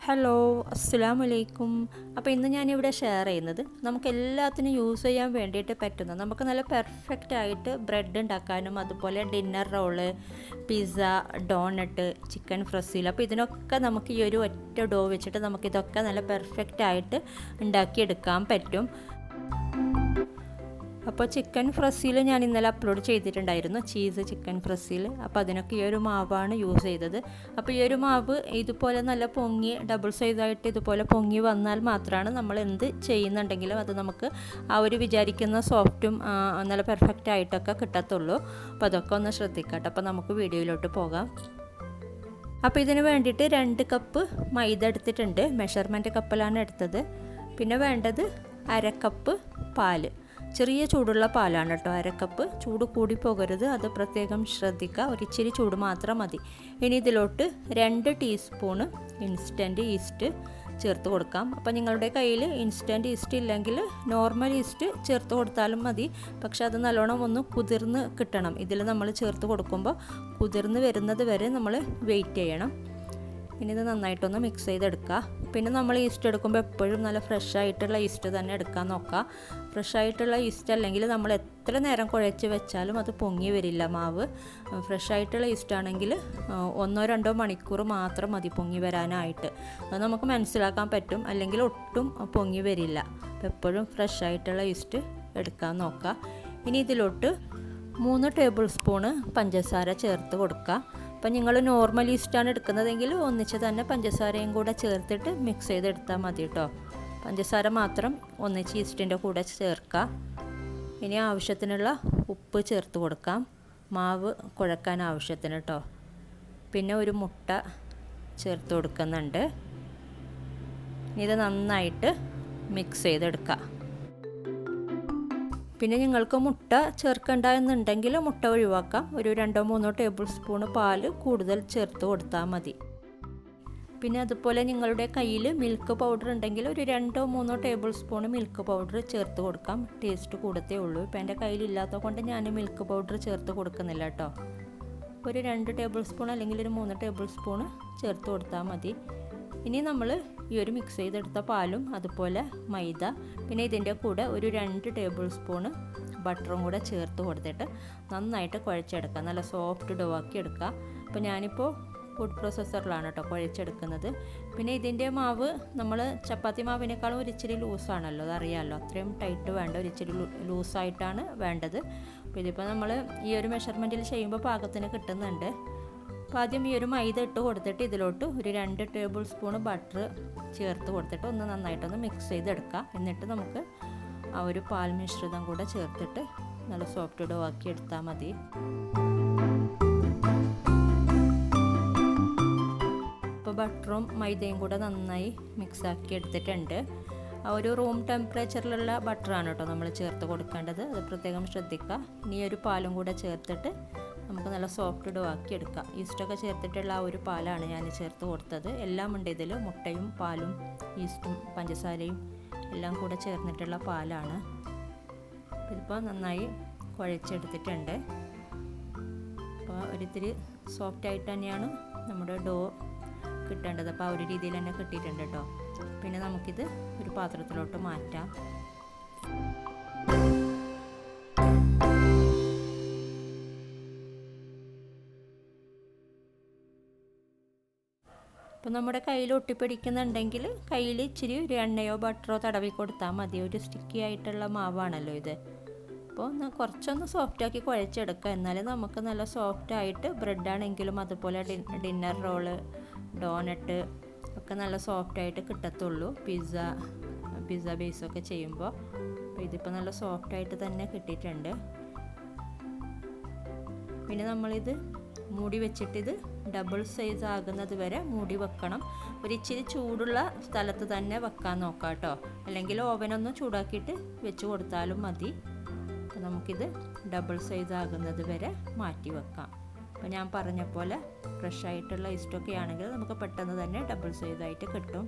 Hello, അസ്സലാമു അലൈക്കും. അപ്പോൾ ഇന്ന് ഞാനിവിടെ ഷെയർ ചെയ്യുന്നത് നമുക്ക് എല്ലാത്തിനും യൂസ് ചെയ്യാൻ വേണ്ടിയിട്ട് പറ്റുന്ന നമുക്ക് നല്ല പെർഫെക്റ്റ് ആയിട്ട് ബ്രെഡ് ഉണ്ടാക്കാനും അതുപോലെ dinner roll, pizza, donut, chicken ഫ്രസിൽ. അപ്പോൾ ഇതിനൊക്കെ നമുക്ക് ഈ ഒരു ഒറ്റ ഡോ വെച്ചിട്ട് നമുക്കിതൊക്കെ നല്ല പെർഫെക്റ്റ് ആയിട്ട് ഉണ്ടാക്കിയെടുക്കാൻ പറ്റും. അപ്പോൾ ചിക്കൻ ഫ്രസിൽ ഞാൻ ഇന്നലെ അപ്ലോഡ് ചെയ്തിട്ടുണ്ടായിരുന്നു, ചീസ് ചിക്കൻ ഫ്രസിൽ. അപ്പോൾ അതിനൊക്കെ ഈ ഒരു മാവാണ് യൂസ് ചെയ്തത്. അപ്പോൾ ഈ ഒരു മാവ് ഇതുപോലെ നല്ല പൊങ്ങി ഡബിൾ സൈസായിട്ട് ഇതുപോലെ പൊങ്ങി വന്നാൽ മാത്രമാണ് നമ്മൾ എന്ത് ചെയ്യുന്നുണ്ടെങ്കിലും അത് നമുക്ക് ആ ഒരു വിചാരിക്കുന്ന സോഫ്റ്റും നല്ല പെർഫെക്റ്റ് ആയിട്ടൊക്കെ കിട്ടത്തുള്ളൂ. അപ്പോൾ അതൊക്കെ ഒന്ന് ശ്രദ്ധിക്കട്ടെ. അപ്പോൾ നമുക്ക് വീഡിയോയിലോട്ട് പോകാം. അപ്പോൾ ഇതിന് വേണ്ടിയിട്ട് 2 കപ്പ് മൈദ എടുത്തിട്ടുണ്ട്. മെഷർമെൻറ്റ് കപ്പിലാണ് എടുത്തത്. പിന്നെ വേണ്ടത് 1/2 കപ്പ് പാല്, ചെറിയ ചൂടുള്ള പാലാണ് കേട്ടോ. 1/2 കപ്പ്. ചൂട് കൂടി പോകരുത്, അത് പ്രത്യേകം ശ്രദ്ധിക്കുക. ഒരിച്ചിരി ചൂട് മാത്രം മതി. ഇനി ഇതിലോട്ട് 2 ടീസ്പൂണ് ഇൻസ്റ്റൻറ്റ് ഈസ്റ്റ് ചേർത്ത് കൊടുക്കാം. അപ്പോൾ നിങ്ങളുടെ കയ്യിൽ ഇൻസ്റ്റൻറ്റ് ഈസ്റ്റ് ഇല്ലെങ്കിൽ നോർമൽ ഈസ്റ്റ് ചേർത്ത് കൊടുത്താലും മതി. പക്ഷെ അത് നല്ലോണം ഒന്ന് കുതിർന്ന് കിട്ടണം. ഇതിൽ നമ്മൾ ചേർത്ത് കൊടുക്കുമ്പോൾ കുതിർന്ന് വരുന്നത് വരെ നമ്മൾ വെയിറ്റ് ചെയ്യണം. ഇനി ഇത് നന്നായിട്ടൊന്ന് മിക്സ് ചെയ്തെടുക്കുക. പിന്നെ നമ്മൾ ഈസ്റ്റ് എടുക്കുമ്പോൾ എപ്പോഴും നല്ല ഫ്രഷ് ആയിട്ടുള്ള ഈസ്റ്റ് തന്നെ എടുക്കാൻ നോക്കുക. ഫ്രഷ് ആയിട്ടുള്ള ഈസ്റ്റ് അല്ലെങ്കിൽ നമ്മൾ എത്ര നേരം കുഴച്ച് വെച്ചാലും അത് പൊങ്ങി വരില്ല മാവ്. ഫ്രഷ് ആയിട്ടുള്ള ഈസ്റ്റ് ആണെങ്കിൽ 1-2 മണിക്കൂർ മാത്രം മതി പൊങ്ങി വരാനായിട്ട്. അത് നമുക്ക് മനസ്സിലാക്കാൻ പറ്റും. അല്ലെങ്കിൽ ഒട്ടും പൊങ്ങി വരില്ല. അപ്പോൾ എപ്പോഴും ഫ്രഷ് ആയിട്ടുള്ള ഈസ്റ്റ് എടുക്കാൻ നോക്കുക. ഇനി ഇതിലോട്ട് 3 ടേബിൾ സ്പൂണ് പഞ്ചസാര ചേർത്ത് കൊടുക്കുക. അപ്പോൾ നിങ്ങൾ നോർമൽ ഈസ്റ്റാണ് എടുക്കുന്നതെങ്കിൽ ഒന്നിച്ച് തന്നെ പഞ്ചസാരയും കൂടെ ചേർത്തിട്ട് മിക്സ് ചെയ്തെടുത്താൽ മതി കേട്ടോ. പഞ്ചസാര മാത്രം ഒന്നിച്ച് ഈസ്റ്റിൻ്റെ കൂടെ ചേർക്കുക. ഇനി ആവശ്യത്തിനുള്ള ഉപ്പ് ചേർത്ത് കൊടുക്കാം, മാവ് കുഴക്കാൻ ആവശ്യത്തിന് കേട്ടോ. പിന്നെ ഒരു മുട്ട ചേർത്ത് കൊടുക്കുന്നുണ്ട്. ഇത് നന്നായിട്ട് മിക്സ് ചെയ്തെടുക്കുക. പിന്നെ നിങ്ങൾക്ക് മുട്ട ചേർക്കണ്ട എന്നുണ്ടെങ്കിൽ മുട്ട ഒഴിവാക്കാം. ഒരു 2-3 ടേബിൾ സ്പൂണ് പാല് കൂടുതൽ ചേർത്ത് കൊടുത്താൽ മതി. പിന്നെ അതുപോലെ നിങ്ങളുടെ കയ്യിൽ മിൽക്ക് പൗഡർ ഉണ്ടെങ്കിൽ ഒരു 2-3 ടേബിൾ സ്പൂണ് മിൽക്ക് പൗഡർ ചേർത്ത് കൊടുക്കാം. ടേസ്റ്റ് കൂടത്തേ ഉള്ളൂ. ഇപ്പം എൻ്റെ കയ്യിലില്ലാത്തത് കൊണ്ട് ഞാൻ മിൽക്ക് പൗഡർ ചേർത്ത് കൊടുക്കുന്നില്ല കേട്ടോ. ഒരു 2 ടേബിൾ സ്പൂൺ അല്ലെങ്കിൽ ഒരു 3 ടേബിൾ സ്പൂണ് ചേർത്ത് കൊടുത്താൽ മതി. ഇനി നമ്മൾ ഈ ഒരു മിക്സ് ചെയ്തെടുത്ത പാലും അതുപോലെ മൈദ, പിന്നെ ഇതിൻ്റെ കൂടെ ഒരു 2 ടേബിൾ സ്പൂണ് ബട്ടറും കൂടെ ചേർത്ത് കൊടുത്തിട്ട് നന്നായിട്ട് കുഴച്ചെടുക്കുക. നല്ല സോഫ്റ്റ് ഡോ ആക്കി എടുക്കുക. അപ്പോൾ ഞാനിപ്പോൾ ഫുഡ് പ്രോസസ്സറിലാണ് കേട്ടോ കുഴച്ചെടുക്കുന്നത്. പിന്നെ ഇതിൻ്റെ മാവ് നമ്മൾ ചപ്പാത്തി മാവിനേക്കാളും ഒരിച്ചിരി ലൂസാണല്ലോ, അതറിയാമല്ലോ. അത്രയും ടൈറ്റ് വേണ്ട, ഒരിച്ചിരി ലൂസായിട്ടാണ് വേണ്ടത്. അപ്പോൾ ഇതിപ്പോൾ നമ്മൾ ഈ ഒരു മെഷർമെൻറ്റിൽ ചെയ്യുമ്പോൾ പാകത്തിന് കിട്ടുന്നുണ്ട്. അപ്പോൾ ആദ്യം ഈ ഒരു മൈദ ഇട്ട് കൊടുത്തിട്ട് ഇതിലോട്ട് ഒരു 2 ടേബിൾ സ്പൂണ് ബട്ടർ ചേർത്ത് കൊടുത്തിട്ട് ഒന്ന് നന്നായിട്ടൊന്ന് മിക്സ് ചെയ്തെടുക്കുക. എന്നിട്ട് നമുക്ക് ആ ഒരു പാൽ മിശ്രിതം കൂടെ ചേർത്തിട്ട് നല്ല സോഫ്റ്റ് ഡോ ആക്കി എടുത്താൽ മതി. ഇപ്പോൾ ബട്ടറും മൈദയും കൂടെ നന്നായി മിക്സാക്കി എടുത്തിട്ടുണ്ട്. ആ ഒരു റൂം ടെമ്പറേച്ചറിലുള്ള ബട്ടറാണ് കേട്ടോ നമ്മൾ ചേർത്ത് കൊടുക്കേണ്ടത്, അത് പ്രത്യേകം ശ്രദ്ധിക്കുക. ഇനി ഒരു പാലും കൂടെ ചേർത്തിട്ട് നമുക്ക് നല്ല സോഫ്റ്റ് ഡോ ആക്കി എടുക്കാം. ഈസ്റ്റൊക്കെ ചേർത്തിട്ടുള്ള ആ ഒരു പാലാണ് ഞാൻ ചേർത്ത് കൊടുത്തത്. എല്ലാം ഉണ്ട് ഇതിൽ, മുട്ടയും പാലും ഈസ്റ്റും പഞ്ചസാരയും എല്ലാം കൂടെ ചേർന്നിട്ടുള്ള പാലാണ്. ഇതിപ്പോൾ നന്നായി കുഴച്ചെടുത്തിട്ടുണ്ട്. അപ്പോൾ ഒരിത്തിരി സോഫ്റ്റായിട്ട് തന്നെയാണ് നമ്മുടെ ഡോ കിട്ടേണ്ടത്. അപ്പോൾ ആ ഒരു രീതിയിൽ തന്നെ കിട്ടിയിട്ടുണ്ട് കേട്ടോ. പിന്നെ നമുക്കിത് ഒരു പാത്രത്തിലോട്ട് മാറ്റാം. അപ്പോൾ നമ്മുടെ കയ്യിൽ ഒട്ടിപ്പിടിക്കുന്നുണ്ടെങ്കിൽ കയ്യിൽ ഇച്ചിരി ഒരു എണ്ണയോ ബട്ടറോ തടവി കൊടുത്താൽ മതി. ഒരു സ്റ്റിക്കി ആയിട്ടുള്ള മാവാണല്ലോ ഇത്. അപ്പോൾ ഒന്ന് കുറച്ചൊന്ന് സോഫ്റ്റാക്കി കുഴച്ചെടുക്കുക. എന്നാലും നമുക്ക് നല്ല സോഫ്റ്റായിട്ട് ബ്രെഡാണെങ്കിലും അതുപോലെ ഡിന്നർ റോള്, ഡോണട്ട് ഒക്കെ നല്ല സോഫ്റ്റായിട്ട് കിട്ടത്തുള്ളൂ. പിസ്സ ബേസൊക്കെ ചെയ്യുമ്പോൾ. അപ്പോൾ ഇതിപ്പോൾ നല്ല സോഫ്റ്റായിട്ട് തന്നെ കിട്ടിയിട്ടുണ്ട്. പിന്നെ നമ്മളിത് മൂടി വെച്ചിട്ടിത് ഡബിൾ സൈസ് ആകുന്നത് വരെ മൂടി വെക്കണം. ഒരിച്ചിരി ചൂടുള്ള സ്ഥലത്ത് തന്നെ വെക്കാൻ നോക്കാം കേട്ടോ. അല്ലെങ്കിൽ ഓവനൊന്ന് ചൂടാക്കിയിട്ട് വെച്ച് കൊടുത്താലും മതി. അപ്പോൾ നമുക്കിത് ഡബിൾ സൈസ് ആകുന്നത് വരെ മാറ്റി വെക്കാം. അപ്പോൾ ഞാൻ പറഞ്ഞ പോലെ ഫ്രഷ് ആയിട്ടുള്ള ഈസ്റ്റൊക്കെ ആണെങ്കിൽ നമുക്ക് പെട്ടെന്ന് തന്നെ ഡബിൾ സൈസായിട്ട് കിട്ടും.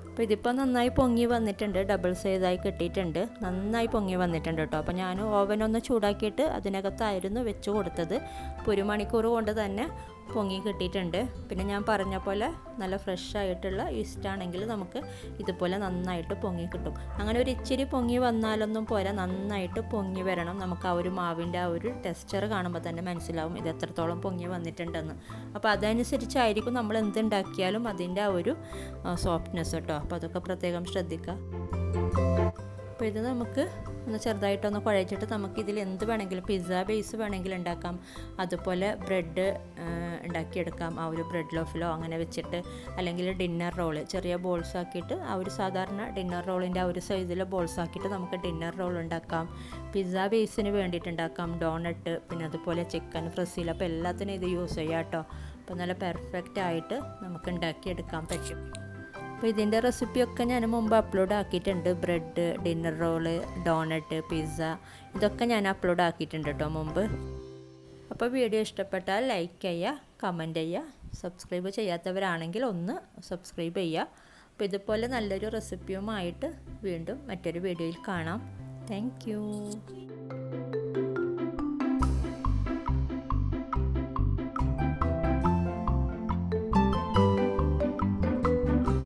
അപ്പോൾ ഇതിപ്പോൾ നന്നായി പൊങ്ങി വന്നിട്ടുണ്ട്, ഡബിൾ സൈസായി കിട്ടിയിട്ടുണ്ട്. നന്നായി പൊങ്ങി വന്നിട്ടുണ്ട് കേട്ടോ. അപ്പോൾ ഞാൻ ഓവനൊന്ന് ചൂടാക്കിയിട്ട് അതിനകത്തായിരുന്നു വെച്ച് കൊടുത്തത്. അപ്പോൾ 1 മണിക്കൂർ കൊണ്ട് തന്നെ പൊങ്ങി കിട്ടിയിട്ടുണ്ട്. പിന്നെ ഞാൻ പറഞ്ഞ പോലെ നല്ല ഫ്രഷ് ആയിട്ടുള്ള ഈസ്റ്റാണെങ്കിൽ നമുക്ക് ഇതുപോലെ നന്നായിട്ട് പൊങ്ങി കിട്ടും. അങ്ങനെ ഒരു ഇച്ചിരി പൊങ്ങി വന്നാലൊന്നും പോരാ, നന്നായിട്ട് പൊങ്ങി വരണം. നമുക്ക് ആ ഒരു മാവിൻ്റെ ആ ഒരു ടെക്സ്ചർ കാണുമ്പോൾ തന്നെ മനസ്സിലാവും ഇത് എത്രത്തോളം പൊങ്ങി വന്നിട്ടുണ്ടെന്ന്. അപ്പോൾ അതനുസരിച്ചായിരിക്കും നമ്മൾ എന്തുണ്ടാക്കിയാലും അതിൻ്റെ ആ ഒരു സോഫ്റ്റ്നെസ് കേട്ടോ. അപ്പോൾ അതൊക്കെ പ്രത്യേകം ശ്രദ്ധിക്കുക. അപ്പോൾ ഇത് നമുക്ക് ഒന്ന് ചെറുതായിട്ടൊന്ന് കുഴച്ചിട്ട് നമുക്കിതിൽ എന്ത് വേണമെങ്കിലും, പിസ്സ ബേസ് വേണമെങ്കിൽ ഉണ്ടാക്കാം, അതുപോലെ ബ്രെഡ് ഉണ്ടാക്കിയെടുക്കാം. ആ ഒരു ബ്രെഡ് ലോഫിലോ അങ്ങനെ വെച്ചിട്ട്, അല്ലെങ്കിൽ ഡിന്നർ റോള് ചെറിയ ബോൾസ് ആക്കിയിട്ട്, ആ ഒരു സാധാരണ ഡിന്നർ റോളിൻ്റെ ആ ഒരു സൈസിൽ ബോൾസ് ആക്കിയിട്ട് നമുക്ക് ഡിന്നർ റോൾ ഉണ്ടാക്കാം. പിസ്സ ബേസിന് വേണ്ടിയിട്ട് ഉണ്ടാക്കാം, ഡോണട്ട്, പിന്നെ അതുപോലെ ചിക്കൻ ഫ്രസിൽ. അപ്പോൾ എല്ലാത്തിനും ഇത് യൂസ് ചെയ്യാം കേട്ടോ. അപ്പോൾ നല്ല പെർഫെക്റ്റ് ആയിട്ട് നമുക്ക് ഉണ്ടാക്കിയെടുക്കാൻ പറ്റും. അപ്പോൾ ഇതിൻ്റെ റെസിപ്പിയൊക്കെ ഞാൻ മുമ്പ് അപ്ലോഡ് ആക്കിയിട്ടുണ്ട്. Bread, dinner roll, donut, pizza, ഇതൊക്കെ ഞാൻ അപ്ലോഡ് ആക്കിയിട്ടുണ്ട് കേട്ടോ മുമ്പ്. അപ്പോൾ വീഡിയോ ഇഷ്ടപ്പെട്ടാൽ ലൈക്ക് ചെയ്യുക, കമൻറ്റ് ചെയ്യുക, സബ്സ്ക്രൈബ് ചെയ്യാത്തവരാണെങ്കിൽ ഒന്ന് സബ്സ്ക്രൈബ് ചെയ്യുക. അപ്പോൾ ഇതുപോലെ നല്ലൊരു റെസിപ്പിയുമായിട്ട് വീണ്ടും മറ്റൊരു വീഡിയോയിൽ കാണാം. Thank you.